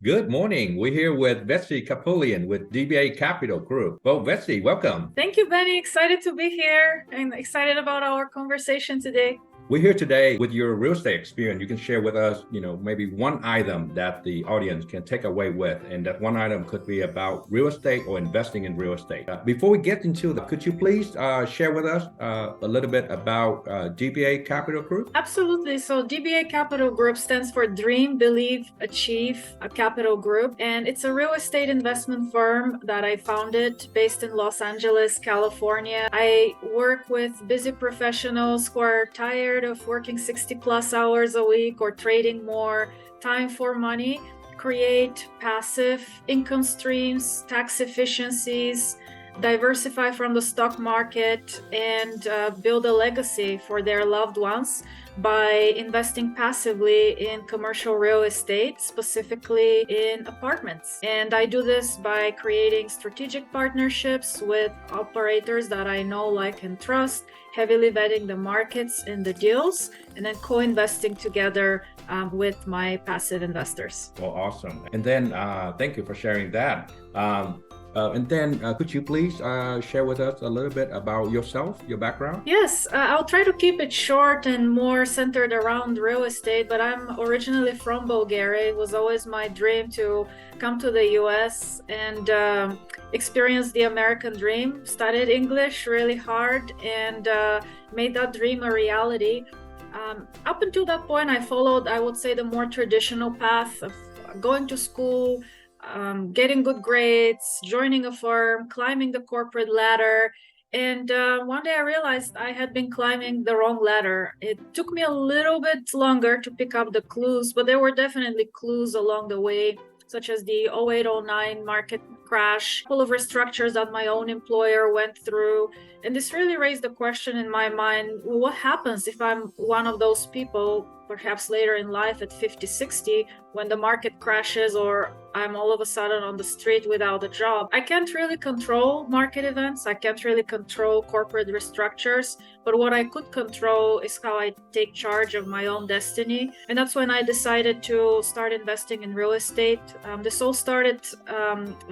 Good morning. We're here with Vessi Kapoulian with DBA Capital Group. Well, Vessi, welcome. Thank you, Benny. Excited to be here and excited about our conversation today. We're here today with your real estate experience. You can share with us, maybe one item that the audience can take away with, and that one item could be about real estate or investing in real estate. Before we get into that, could you please share with us a little bit about DBA Capital Group? Absolutely. So DBA Capital Group stands for Dream, Believe, Achieve a Capital Group. And it's a real estate investment firm that I founded based in Los Angeles, California. I work with busy professionals who are tired of working 60 plus hours a week or trading more time for money, create passive income streams, tax efficiencies, diversify from the stock market, and build a legacy for their loved ones by investing passively in commercial real estate, specifically in apartments. And I do this by creating strategic partnerships with operators that I know, like, and trust, heavily vetting the markets and the deals, and then co-investing together with my passive investors. Well, awesome. And then thank you for sharing that. And then could you please share with us a little bit about yourself, your background? Yes, I'll try to keep it short and more centered around real estate, but I'm originally from Bulgaria. It was always my dream to come to the US and experience the American dream. Studied English really hard and made that dream a reality. Up until that point, I followed, I would say, the more traditional path of going to school, getting good grades, joining a firm, climbing the corporate ladder. And one day I realized I had been climbing the wrong ladder. It took me a little bit longer to pick up the clues, but there were definitely clues along the way, such as the 08-09 market crash, full of restructures that my own employer went through. And this really raised the question in my mind, well, what happens if I'm one of those people, perhaps later in life at 50, 60, when the market crashes or I'm all of a sudden on the street without a job? I can't really control market events. I can't really control corporate restructures. But what I could control is how I take charge of my own destiny. And that's when I decided to start investing in real estate. This all started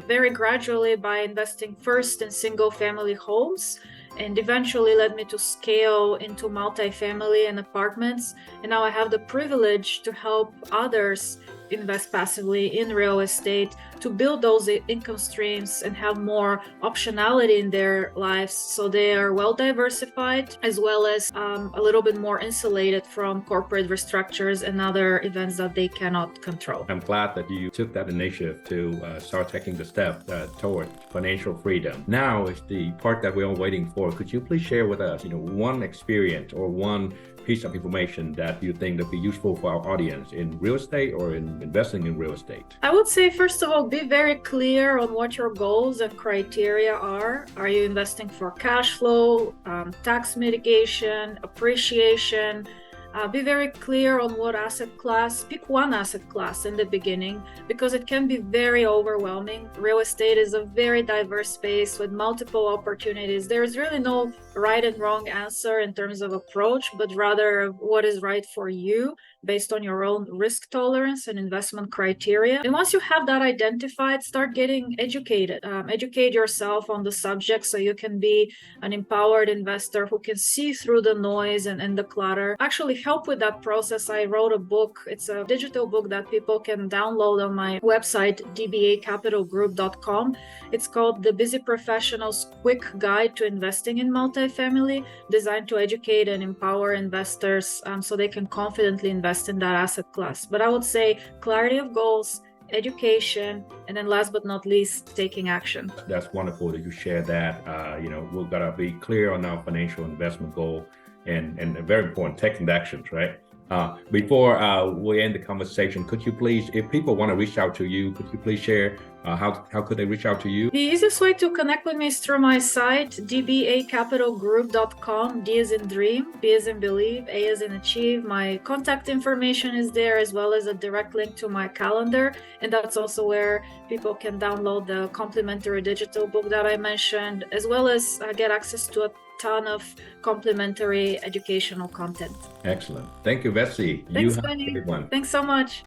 very gradually by investing first in single family homes, and eventually led me to scale into multifamily and apartments. And now I have the privilege to help others invest passively in real estate to build those income streams and have more optionality in their lives, so they are well diversified, as well as a little bit more insulated from corporate restructures and other events that they cannot control. I'm glad that you took that initiative to start taking the step toward financial freedom. Now is the part that we're all waiting for. Could you please share with us, one experience or one piece of information that you think would be useful for our audience in real estate or in investing in real estate? I would say, first of all, be very clear on what your goals and criteria are. Are you investing for cash flow, tax mitigation, appreciation? Be very clear on what asset class. Pick one asset class in the beginning, because it can be very overwhelming. Real estate is a very diverse space with multiple opportunities. There's really no right and wrong answer in terms of approach, but rather what is right for you based on your own risk tolerance and investment criteria. And once you have that identified, start getting educated. Educate yourself on the subject so you can be an empowered investor who can see through the noise and the clutter. Actually help with that process, I wrote a book. It's a digital book that people can download on my website, dbacapitalgroup.com. It's called The Busy Professional's Quick Guide to Investing in Multifamily, designed to educate and empower investors so they can confidently invest in that asset class. But I would say clarity of goals, education, and then last but not least, taking action. That's wonderful that you share that. We've got to be clear on our financial investment goal and very important, taking actions, right? Before we end the conversation, could you please, if people want to reach out to you, could you please share how could they reach out to you? The easiest way to connect with me is through my site, dbacapitalgroup.com. D as in dream, B as in believe, A as in achieve. My contact information is there, as well as a direct link to my calendar. And that's also where people can download the complimentary digital book that I mentioned, as well as get access to a ton of complimentary educational content. Excellent. Thank you, Vessi. Thanks, You have Benny. a good one. Thanks so much.